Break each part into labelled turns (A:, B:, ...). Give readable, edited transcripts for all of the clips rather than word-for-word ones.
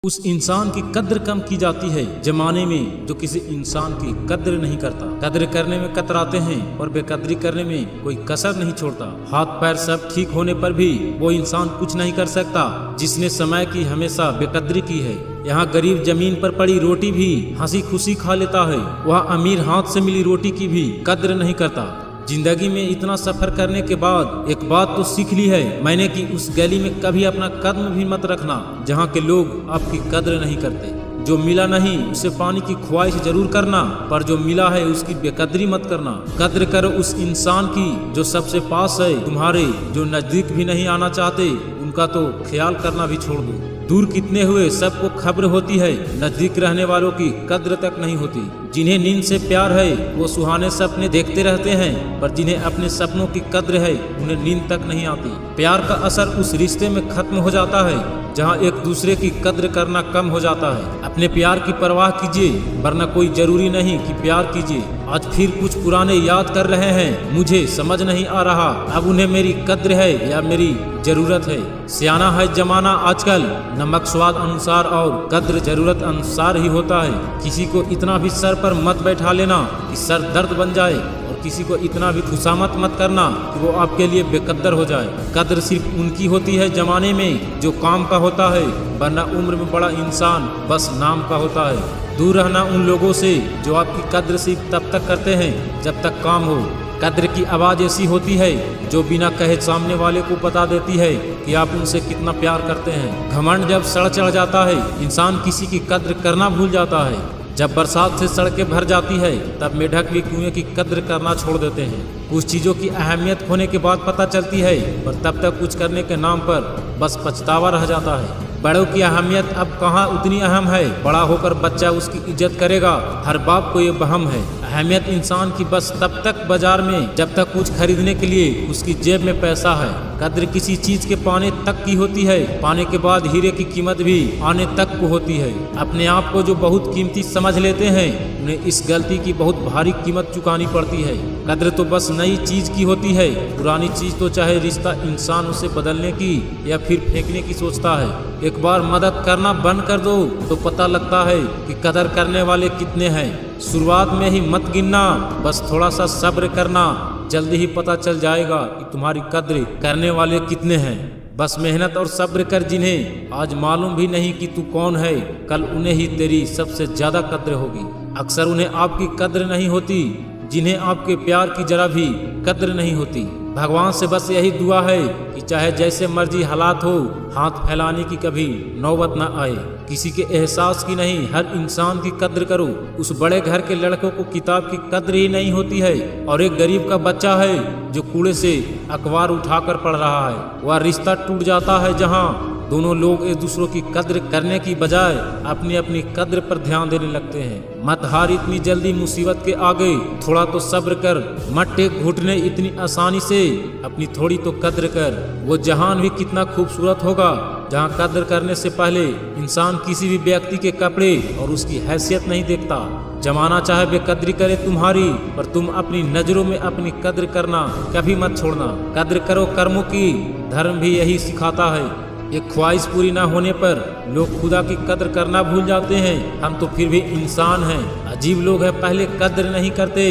A: उस इंसान की कद्र कम की जाती है जमाने में जो किसी इंसान की कद्र नहीं करता। कद्र करने में कतराते हैं और बेकदरी करने में कोई कसर नहीं छोड़ता। हाथ पैर सब ठीक होने पर भी वो इंसान कुछ नहीं कर सकता जिसने समय की हमेशा बेकदरी की है। यहाँ गरीब जमीन पर पड़ी रोटी भी हंसी खुशी खा लेता है, वह अमीर हाथ से मिली रोटी की भी कद्र नहीं करता। जिंदगी में इतना सफर करने के बाद एक बात तो सीख ली है मैंने कि उस गली में कभी अपना कदम भी मत रखना जहाँ के लोग आपकी कद्र नहीं करते। जो मिला नहीं उसे पाने की ख्वाहिश जरूर करना, पर जो मिला है उसकी बेकदरी मत करना। कद्र करो उस इंसान की जो सबसे पास है तुम्हारे, जो नजदीक भी नहीं आना चाहते उनका तो ख्याल करना भी छोड़ दो। दूर कितने हुए सबको खबर होती है, नजदीक रहने वालों की कद्र तक नहीं होती। जिन्हें नींद से प्यार है वो सुहाने सपने देखते रहते हैं, पर जिन्हें अपने सपनों की कद्र है उन्हें नींद तक नहीं आती। प्यार का असर उस रिश्ते में खत्म हो जाता है जहाँ एक दूसरे की कद्र करना कम हो जाता है। अपने प्यार की परवाह कीजिए, वरना कोई जरूरी नहीं कि प्यार कीजिए। आज फिर कुछ पुराने याद कर रहे हैं, मुझे समझ नहीं आ रहा अब उन्हें मेरी कद्र है या मेरी जरूरत है। सियाना है जमाना आजकल, नमक स्वाद अनुसार और कद्र जरूरत अनुसार ही होता है। किसी को इतना भी सर पर मत बैठा लेना कि सर दर्द बन जाए, और किसी को इतना भी खुशामत मत करना कि वो आपके लिए बेकद्र हो जाए। कद्र सिर्फ उनकी होती है जमाने में जो काम का होता है, वरना उम्र में बड़ा इंसान बस नाम का होता है। दूर रहना उन लोगों से जो आपकी कद्र सिर्फ तब तक करते हैं जब तक काम हो। कद्र की आवाज़ ऐसी होती है जो बिना कहे सामने वाले को बता देती है कि आप उनसे कितना प्यार करते हैं। घमंड जब सड़ चढ़ जाता है इंसान किसी की कद्र करना भूल जाता है। जब bरसात से सड़कें भर जाती है तब मेढक भी कुएं की कद्र करना छोड़ देते हैं। कुछ चीज़ों की अहमियत होने के बाद पता चलती है, पर तब तक कुछ करने के नाम पर बस पछतावा रह जाता है। बड़ों की अहमियत अब कहाँ उतनी अहम है, बड़ा होकर बच्चा उसकी इज्जत करेगा, हर बाप को ये वहम है। अहमियत इंसान की बस तब तक बाजार में जब तक कुछ खरीदने के लिए उसकी जेब में पैसा है। कद्र किसी चीज के पाने तक की होती है, पाने के बाद हीरे की कीमत भी आने तक को होती है। अपने आप को जो बहुत कीमती समझ लेते हैं उन्हें इस गलती की बहुत भारी कीमत चुकानी पड़ती है। कद्र तो बस नई चीज की होती है, पुरानी चीज तो चाहे रिश्ता इंसान उसे बदलने की या फिर फेंकने की सोचता है। एक बार मदद करना बंद कर दो तो पता लगता है कि कदर करने वाले कितने हैं। शुरुआत में ही मत गिनना, बस थोड़ा सा सब्र करना, जल्दी ही पता चल जाएगा कि तुम्हारी कद्र करने वाले कितने हैं। बस मेहनत और सब्र कर, जिन्हें आज मालूम भी नहीं कि तू कौन है, कल उन्हें ही तेरी सबसे ज्यादा कद्र होगी। अक्सर उन्हें आपकी कद्र नहीं होती जिन्हें आपके प्यार की जरा भी कद्र नहीं होती। भगवान से बस यही दुआ है कि चाहे जैसे मर्जी हालात हो, हाथ फैलाने की कभी नौबत न आए। किसी के एहसास की नहीं, हर इंसान की कद्र करो। उस बड़े घर के लड़कों को किताब की कद्र ही नहीं होती है, और एक गरीब का बच्चा है जो कूड़े से अखबार उठाकर पढ़ रहा है। वह रिश्ता टूट जाता है जहाँ दोनों लोग एक दूसरों की कद्र करने की बजाय अपनी अपनी कद्र पर ध्यान देने लगते हैं। मत हार इतनी जल्दी मुसीबत के आगे, थोड़ा तो सब्र कर, मत टेक घुटने इतनी आसानी से, अपनी थोड़ी तो कद्र कर। वो जहान भी कितना खूबसूरत होगा जहाँ कद्र करने से पहले इंसान किसी भी व्यक्ति के कपड़े और उसकी हैसियत नहीं देखता। जमाना चाहे बेकदरी करे तुम्हारी, पर तुम अपनी नजरों में अपनी कद्र करना कभी मत छोड़ना। कद्र करो कर्मों की, धर्म भी यही सिखाता है। एक ख्वाहिश पूरी ना होने पर लोग खुदा की कद्र करना भूल जाते हैं। हम तो फिर भी इंसान हैं। अजीब लोग हैं, पहले कद्र नहीं करते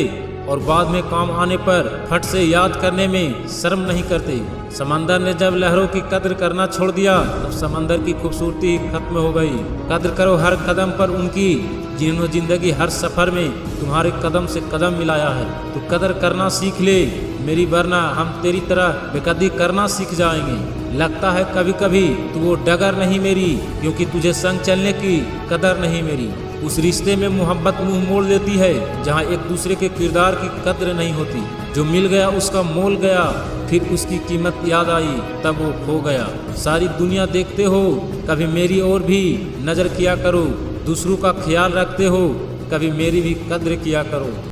A: और बाद में काम आने पर फट से याद करने में शर्म नहीं करते। समंदर ने जब लहरों की कद्र करना छोड़ दिया तब समंदर की खूबसूरती खत्म हो गई। कद्र करो हर कदम पर उनकी जिन्होंने जिंदगी हर सफर में तुम्हारे कदम से कदम मिलाया है। तो कद्र करना सीख ले मेरी, वरना हम तेरी तरह बेकदरी करना सीख जाएंगे। लगता है कभी कभी तू वो डगर नहीं मेरी, क्योंकि तुझे संग चलने की कदर नहीं मेरी। उस रिश्ते में मोहब्बत मुंह मोड़ लेती है जहाँ एक दूसरे के किरदार की कद्र नहीं होती। जो मिल गया उसका मोल गया, फिर उसकी कीमत याद आई तब वो खो गया। सारी दुनिया देखते हो, कभी मेरी ओर भी नजर किया करो। दूसरों का ख्याल रखते हो, कभी मेरी भी कद्र किया करो।